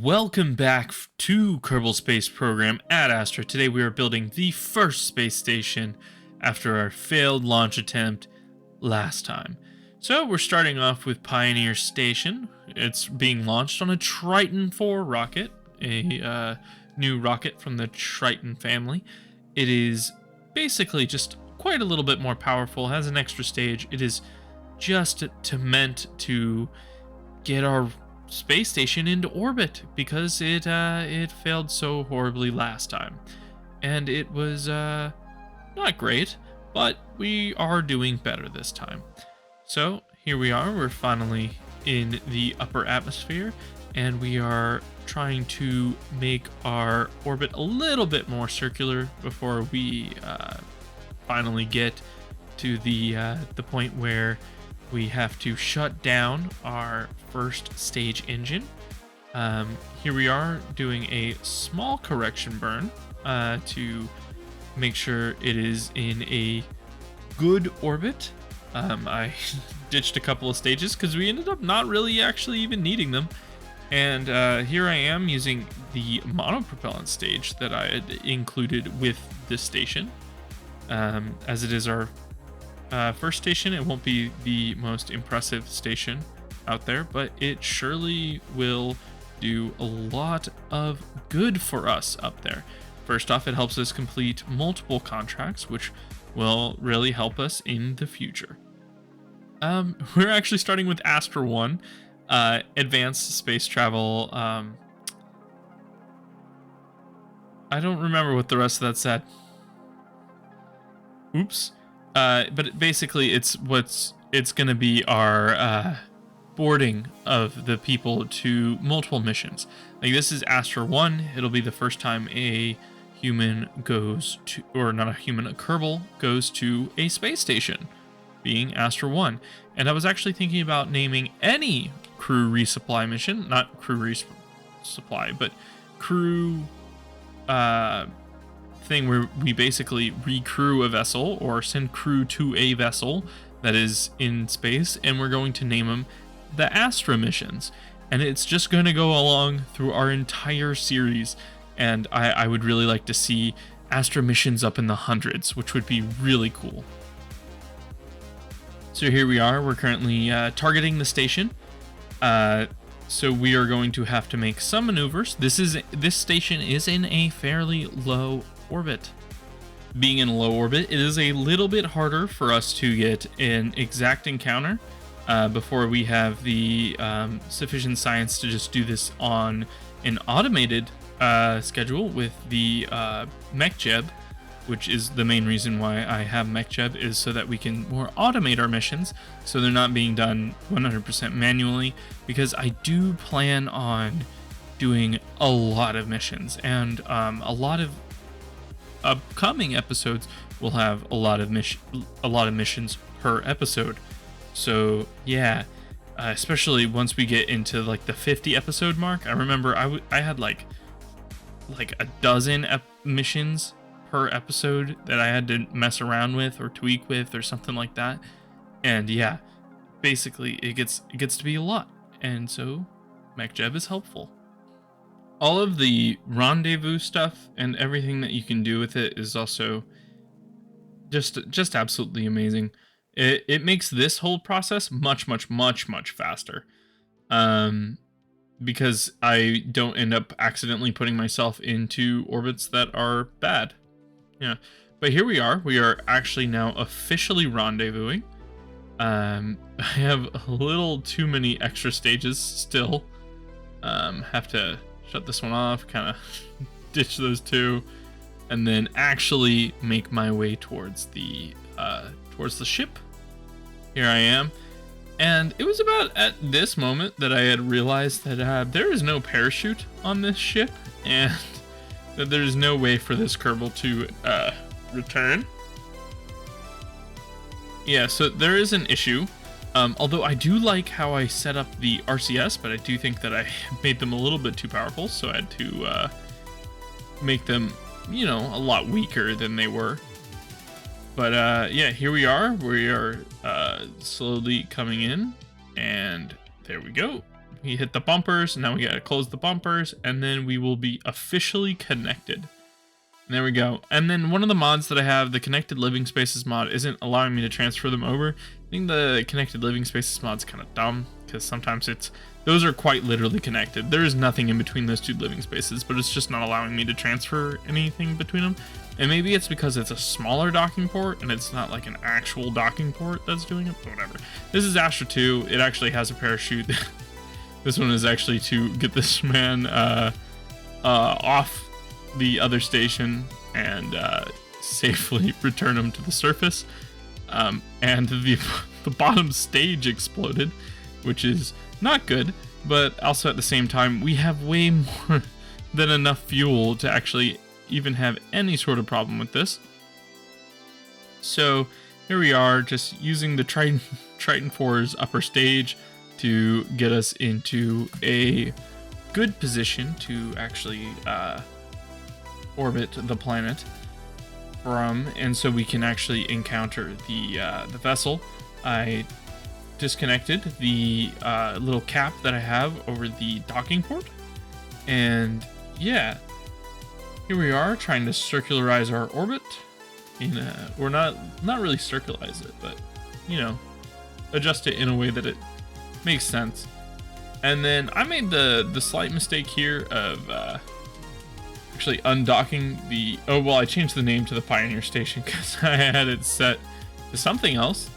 Welcome back to Kerbal Space Program at Astra. Today we are building the first space station after our failed launch attempt last time. So we're starting off with Pioneer Station. It's being launched on a Triton 4 rocket, a new rocket from the Triton family. It is basically just quite a little bit more powerful, has an extra stage. It is just meant to get our space station into orbit because it failed so horribly last time, and it was not great, but we are doing better this time. So here we are, we're finally in the upper atmosphere, and we are trying to make our orbit a little bit more circular before we finally get to the point where we have to shut down our first stage engine. Here we are doing a small correction burn to make sure it is in a good orbit. I ditched a couple of stages because we ended up not really actually even needing them. And here I am using the monopropellant stage that I had included with this station. As it is our first station, it won't be the most impressive station out there, but it surely will do a lot of good for us up there. First off, it helps us complete multiple contracts, which will really help us in the future. We're actually starting with Astra 1, advanced space travel. I don't remember what the rest of that said. Oops. But basically it's going to be our boarding of the people to multiple missions. Like, this is Astra 1. It'll be the first time a human goes to, or not a human, a Kerbal goes to a space station, being Astra 1. And I was actually thinking about naming any crew resupply mission, not crew resupply, but crew thing where we basically recrew a vessel or send crew to a vessel that is in space, and we're going to name them the Astra missions, and it's just going to go along through our entire series. And I would really like to see Astra missions up in the hundreds, which would be really cool. So here we are, we're currently targeting the station. So we are going to have to make some maneuvers. This station is in a fairly low orbit. Being in a low orbit, it is a little bit harder for us to get an exact encounter before we have the sufficient science to just do this on an automated schedule with the Mech Jeb, which is the main reason why I have Mech Jeb, is so that we can more automate our missions so they're not being done 100% manually, because I do plan on doing a lot of missions, and a lot of upcoming episodes will have a lot of missions per episode. So yeah, especially once we get into like the 50 episode mark. I remember I had like a dozen missions per episode that I had to mess around with or tweak with or something like that. And yeah, basically it gets to be a lot, and so Mech Jeb is helpful. All of the rendezvous stuff and everything that you can do with it is also just absolutely amazing. It makes this whole process much faster, because I don't end up accidentally putting myself into orbits that are bad. Yeah, but here we are actually now officially rendezvousing. I have a little too many extra stages still. Have to shut this one off, kind of ditch those two, and then actually make my way towards the ship. Here I am, and it was about at this moment that I had realized that there is no parachute on this ship, and that there's no way for this Kerbal to return. Yeah, so there is an issue. Although I do like how I set up the RCS, but I do think that I made them a little bit too powerful, so I had to make them, a lot weaker than they were. But yeah, here we are. We are slowly coming in, and there we go. we hit the bumpers, and now we gotta close the bumpers, and then we will be officially connected. And there we go. And then one of the mods that I have, the Connected Living Spaces mod, isn't allowing me to transfer them over. I think the Connected Living Spaces mod's kind of dumb, because sometimes those are quite literally connected. There is nothing in between those two living spaces, but it's just not allowing me to transfer anything between them. And maybe it's because it's a smaller docking port and it's not like an actual docking port that's doing it, but whatever. This is Astra 2. It actually has a parachute. This one is actually to get this man off the other station and safely return him to the surface. And the bottom stage exploded, which is not good, but also at the same time, we have way more than enough fuel to actually even have any sort of problem with this. So here we are, just using the Triton 4's upper stage to get us into a good position to actually orbit the planet from, and so we can actually encounter the vessel. I disconnected the little cap that I have over the docking port, and yeah, here we are trying to circularize our orbit or not really circularize it, but you know, adjust it in a way that it makes sense. And then I made the slight mistake here of actually undocking I changed the name to the Pioneer Station because I had it set to something else.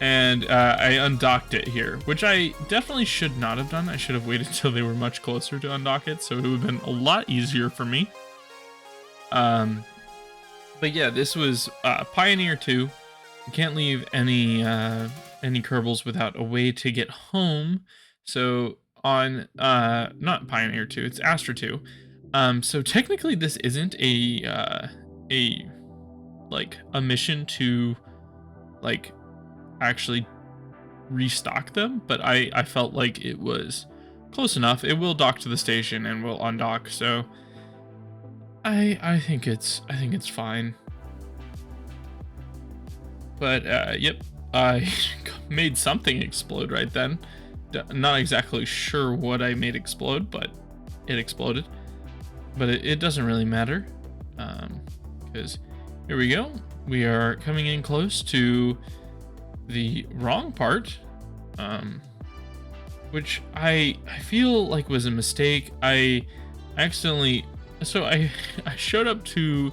And I undocked it here, which I definitely should not have done. I should have waited until they were much closer to undock it, so it would have been a lot easier for me. But yeah, this was Pioneer 2. You can't leave any Kerbals without a way to get home. So on not Pioneer 2, it's Astra 2. So technically this isn't a mission to like actually restock them, but I felt like it was close enough. It will dock to the station and will undock, so I think it's fine. But yep, I made something explode right then. Not exactly sure what I made explode, but it exploded. But it doesn't really matter, because here we go. We are coming in close to the wrong part, which I feel like was a mistake. I accidentally, so I showed up to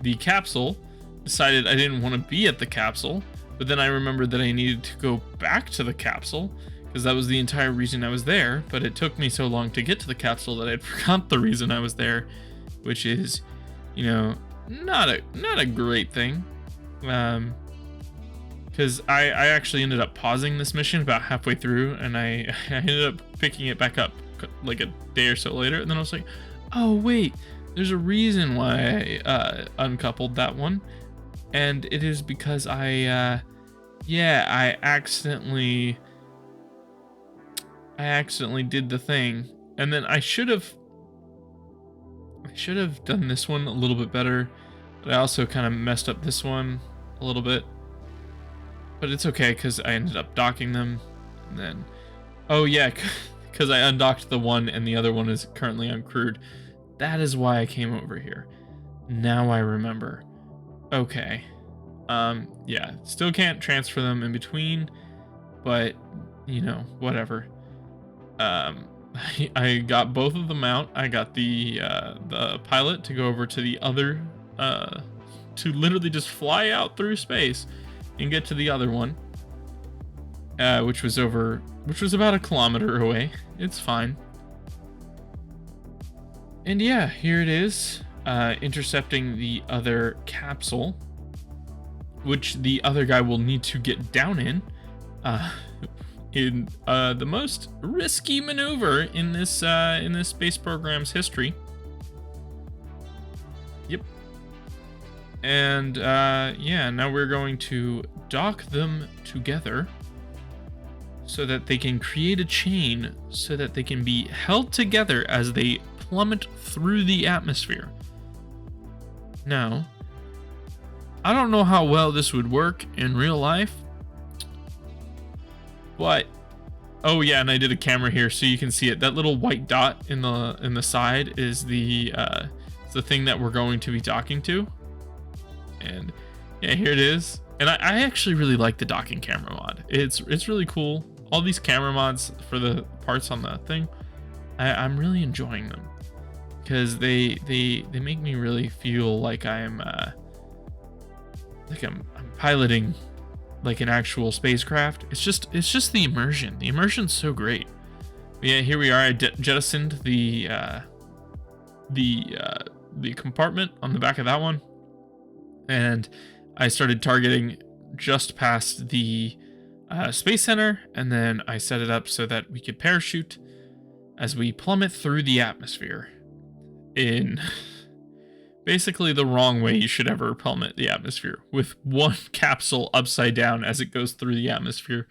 the capsule, decided I didn't want to be at the capsule, but then I remembered that I needed to go back to the capsule because that was the entire reason I was there. But it took me so long to get to the capsule that I'd forgot the reason I was there, which is, you know, not a great thing. Because I actually ended up pausing this mission about halfway through, and I ended up picking it back up like a day or so later, and then I was like, oh wait, there's a reason why I uncoupled that one, and it is because I accidentally did the thing, and then I should have done this one a little bit better, but I also kind of messed up this one a little bit. But it's okay because I ended up docking them, and then, oh yeah, because I undocked the one and the other one is currently uncrewed. That is why I came over here. Now I remember. Okay. Yeah, still can't transfer them in between, but you know, whatever. I got both of them out. I got the pilot to go over to the other, to literally just fly out through space and get to the other one, which was about 1 kilometer away. It's fine. And yeah, here it is, intercepting the other capsule, which the other guy will need to get down in the most risky maneuver in this space program's history. Yep. And yeah, now we're going to dock them together so that they can create a chain so that they can be held together as they plummet through the atmosphere. Now, I don't know how well this would work in real life, but Oh yeah, and I did a camera here so you can see it. That little white dot in the side is the thing that we're going to be docking to. And yeah, here it is. And I actually really like the docking camera mod. It's really cool. All these camera mods for the parts on the thing, I'm really enjoying them because they make me really feel like I'm piloting like an actual spacecraft. It's just the immersion. The immersion's so great. But yeah, here we are. I jettisoned the compartment on the back of that one, and I started targeting just past the Space Center, and then I set it up so that we could parachute as we plummet through the atmosphere in basically the wrong way you should ever plummet the atmosphere, with one capsule upside down as it goes through the atmosphere,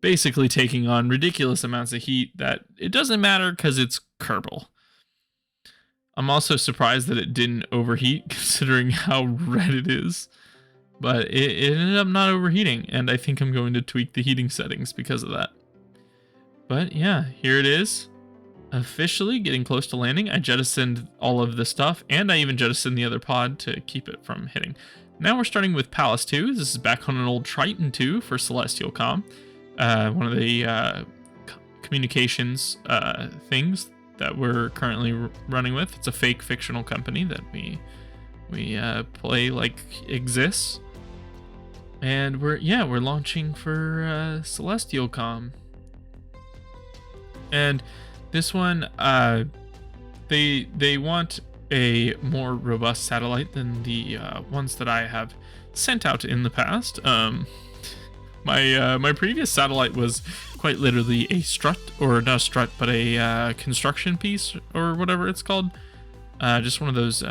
basically taking on ridiculous amounts of heat that it doesn't matter because it's Kerbal. I'm also surprised that it didn't overheat considering how red it is, but it ended up not overheating, and I think I'm going to tweak the heating settings because of that. But yeah, here it is, officially getting close to landing. I jettisoned all of the stuff, and I even jettisoned the other pod to keep it from hitting. Now we're starting with Pallas 2. This is back on an old Triton 2 for Celestial Comm, one of the communications things that we're currently running with. It's a fake fictional company that we play like exists, and we're launching for Celestial Comm. And this one, they want a more robust satellite than the ones that I have sent out in the past. My previous satellite was quite literally a strut, or not a strut, but a construction piece, or whatever it's called. Just one of those.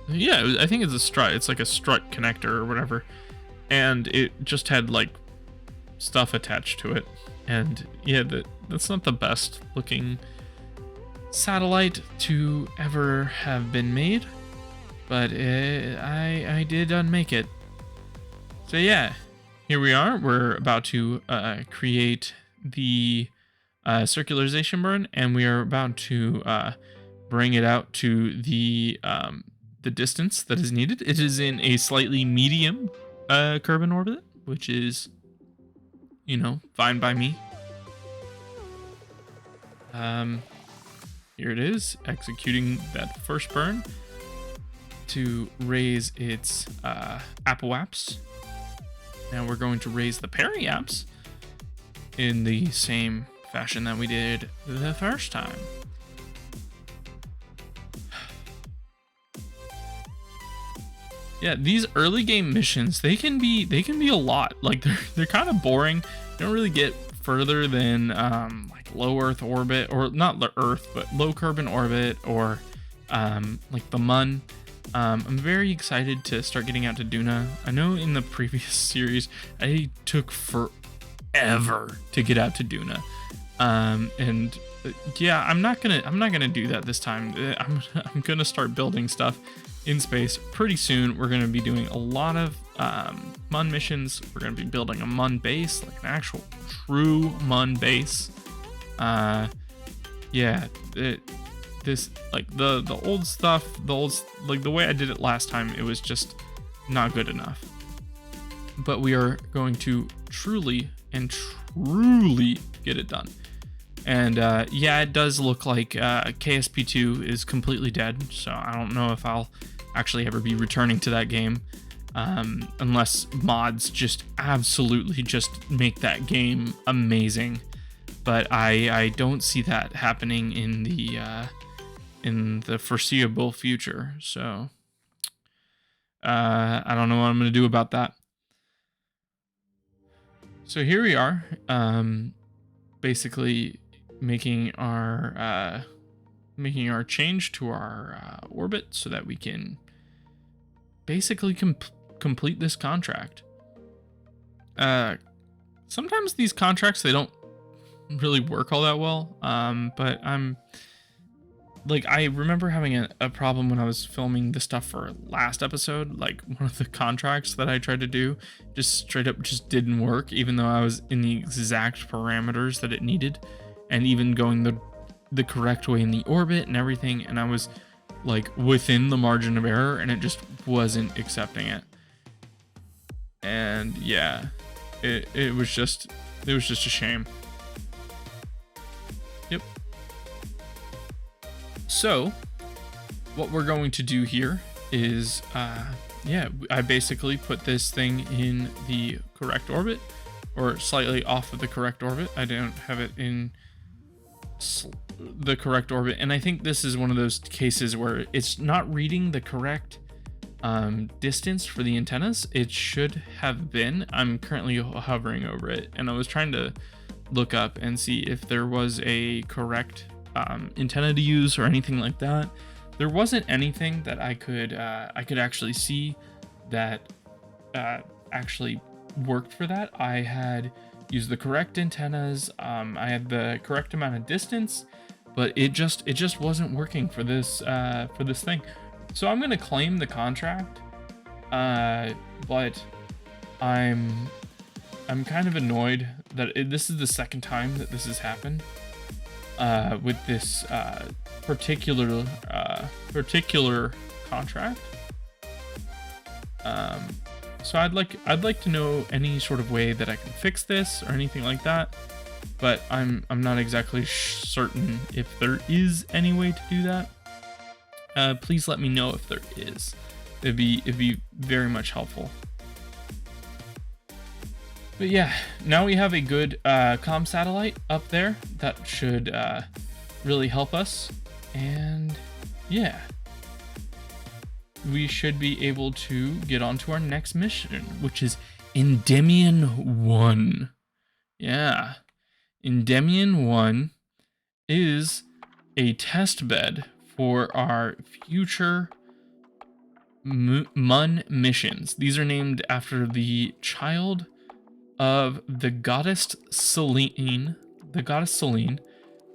Yeah, I think it's a strut. It's like a strut connector or whatever, and it just had like stuff attached to it. And yeah, that's not the best looking satellite to ever have been made, but I did unmake it. So yeah, here we are. We're about to create the circularization burn, and we are about to bring it out to the distance that is needed. It is in a slightly medium Kerbal orbit, which is, you know, fine by me. Here it is, executing that first burn to raise its apoaps. Now we're going to raise the periaps in the same fashion that we did the first time. Yeah, these early game missions, they can be a lot. Like they're kind of boring. You don't really get further than like low Earth orbit, or not the Earth, but low Kerbal orbit, or like the Mun. I'm very excited to start getting out to Duna. I know in the previous series I took forever to get out to Duna, and yeah, I'm not gonna do that this time. I'm gonna start building stuff in space pretty soon. We're gonna be doing a lot of Mun missions. We're gonna be building a Mun base, like an actual true Mun base. Yeah, this like the old stuff, like the way I did it last time, it was just not good enough. But we are going to truly get it done. And yeah, it does look like KSP2 is completely dead, so I don't know if I'll actually ever be returning to that game, unless mods just absolutely just make that game amazing. But I don't see that happening in the foreseeable future, so I don't know what I'm going to do about that. So here we are, basically making our change to our orbit so that we can basically complete this contract. Sometimes these contracts, they don't really work all that well, but I'm like I remember having a problem when I was filming the stuff for last episode. Like one of the contracts that I tried to do just straight up just didn't work, even though I was in the exact parameters that it needed, and even going the correct way in the orbit and everything, and I was like within the margin of error, and it just wasn't accepting it. And yeah, it was just a shame. Yep. So what we're going to do here is yeah, I basically put this thing in the correct orbit, or slightly off of the correct orbit. I don't have it in the correct orbit, and I think this is one of those cases where it's not reading the correct distance for the antennas. It should have been. I'm currently hovering over it, and I was trying to look up and see if there was a correct antenna to use or anything like that. There wasn't anything that I could actually see that actually worked for that. I had used the correct antennas, I had the correct amount of distance, but it just wasn't working for this thing. So I'm gonna claim the contract, but I'm kind of annoyed that this is the second time that this has happened with this particular contract. So I'd like to know any sort of way that I can fix this or anything like that, but I'm not exactly certain if there is any way to do that. Please let me know if there is. It'd be very much helpful. But yeah, now we have a good comm satellite up there that should really help us, and yeah, we should be able to get on to our next mission, which is Endymion 1. Yeah, Endymion 1 is a test bed for our future MUN missions. These are named after the child of the goddess Feline,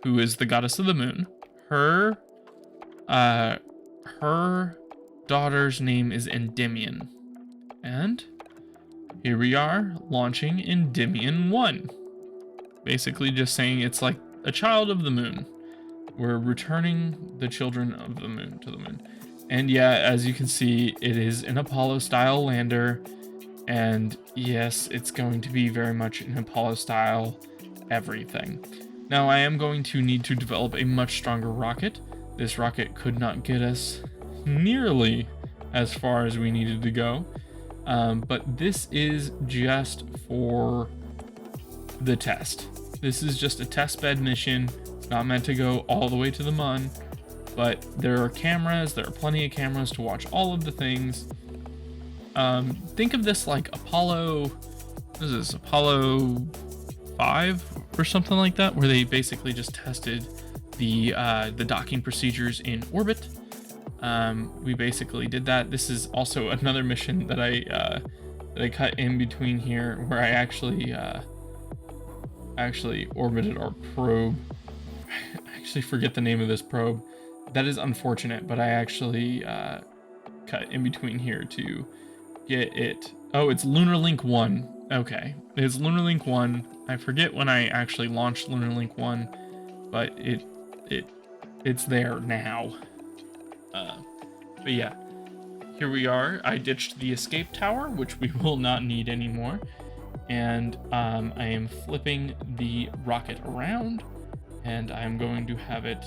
who is the goddess of the moon. Her daughter's name is Endymion. And here we are launching Endymion 1. Basically just saying it's like a child of the moon. We're returning the children of the moon to the moon. And yeah, as you can see, it is an Apollo style lander. And yes, it's going to be very much an Apollo style everything. Now I am going to need to develop a much stronger rocket. This rocket could not get us nearly as far as we needed to go. But this is just for the test. This is just a test bed mission. It's not meant to go all the way to the MUN, but there are cameras. There are plenty of cameras to watch all of the things. Think of this like Apollo, what is this, Apollo 5 or something like that, where they basically just tested the docking procedures in orbit. We basically did that. This is also another mission that I cut in between here, where I actually orbited our probe. I actually forget the name of this probe. That is unfortunate, but I actually cut in between here to get it. Oh, it's Lunar Link 1. Okay, it's Lunar Link 1. I forget when I actually launched Lunar Link 1, but it's there now. But yeah, here we are. I ditched the escape tower, which we will not need anymore, and I am flipping the rocket around, and I'm going to have it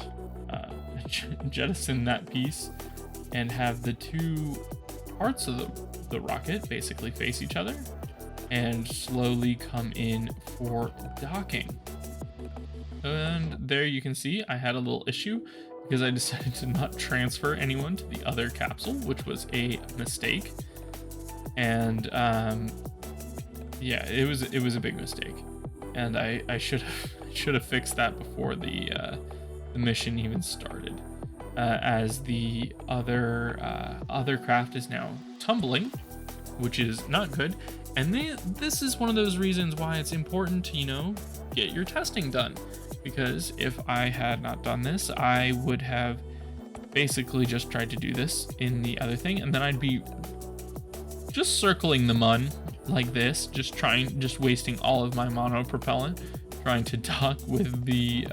jettison that piece and have the two parts of the rocket basically face each other and slowly come in for docking. And there you can see I had a little issue because I decided to not transfer anyone to the other capsule, which was a mistake. And yeah, it was a big mistake, and I should have fixed that before the mission even started, as the other craft is now tumbling, which is not good. And this is one of those reasons why it's important to, you know, get your testing done, because if I had not done this, I would have basically just tried to do this in the other thing, and then I'd be just circling the mun like this, just wasting all of my mono propellant, trying to dock with the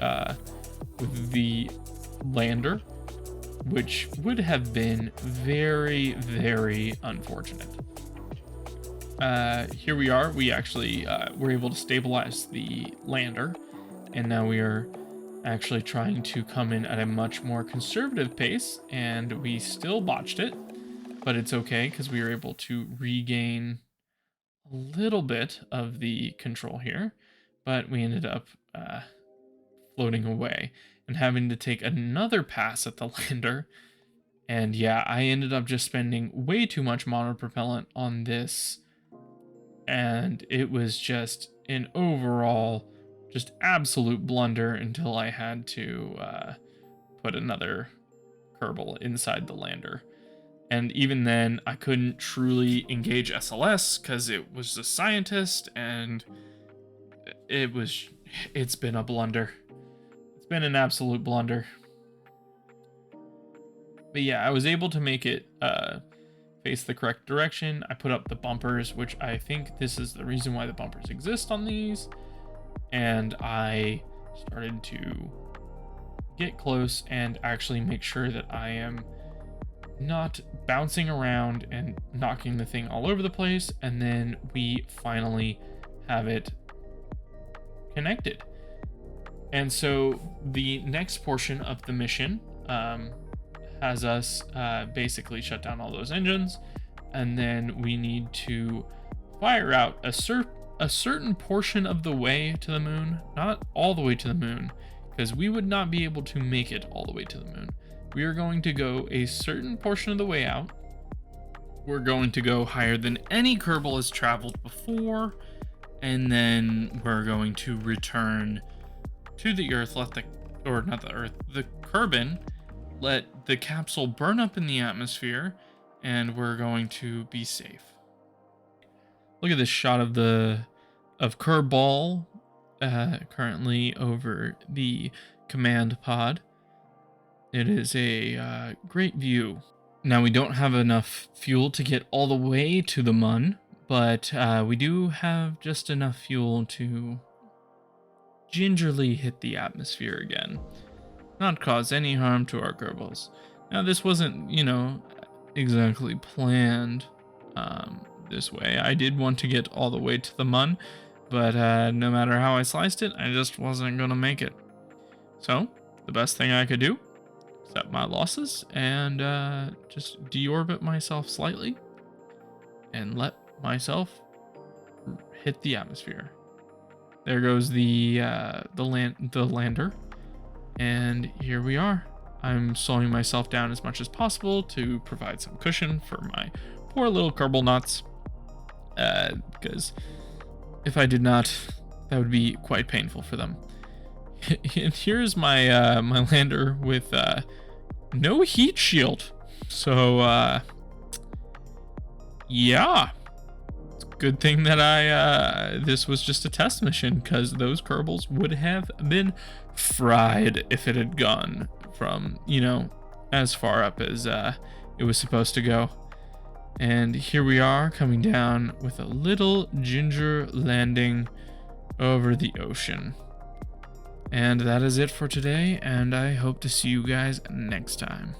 lander, which would have been very, very unfortunate. Here we are. We actually were able to stabilize the lander, and now we are actually trying to come in at a much more conservative pace, and we still botched it, but it's okay because we were able to regain a little bit of the control here, but we ended up floating away and having to take another pass at the lander. And yeah, I ended up just spending way too much monopropellant on this, and it was just an overall just absolute blunder until I had to put another Kerbal inside the lander. And even then, I couldn't truly engage SLS because it was a scientist, and it's been a blunder. It's been an absolute blunder. But yeah, I was able to make it face the correct direction. I put up the bumpers, which I think this is the reason why the bumpers exist on these. And I started to get close and actually make sure that I am not bouncing around and knocking the thing all over the place. And then we finally have it connected. And so the next portion of the mission has us basically shut down all those engines, and then we need to fire out a certain portion of the way to the moon, not all the way to the moon, because we would not be able to make it all the way to the moon. We are going to go a certain portion of the way out. We're going to go higher than any Kerbal has traveled before, and then we're going to return to the Earth, the Kerbin, let the capsule burn up in the atmosphere, and we're going to be safe. Look at this shot of Kerbal currently over the command pod. It is a great view. Now, we don't have enough fuel to get all the way to the Mun, but we do have just enough fuel to gingerly hit the atmosphere again, not cause any harm to our Kerbals. Now, this wasn't, exactly planned this way. I did want to get all the way to the Mun, but no matter how I sliced it, I just wasn't going to make it. So, the best thing I could do, accept my losses and just deorbit myself slightly and let myself hit the atmosphere. There goes the lander, and here we are. I'm slowing myself down as much as possible to provide some cushion for my poor little Kerbal nuts, because if I did not, that would be quite painful for them. And here's my my lander with no heat shield. So yeah, it's a good thing that this was just a test mission, because those Kerbals would have been fried if it had gone from, as far up as it was supposed to go. And here we are coming down with a little ginger landing over the ocean. And that is it for today, and I hope to see you guys next time.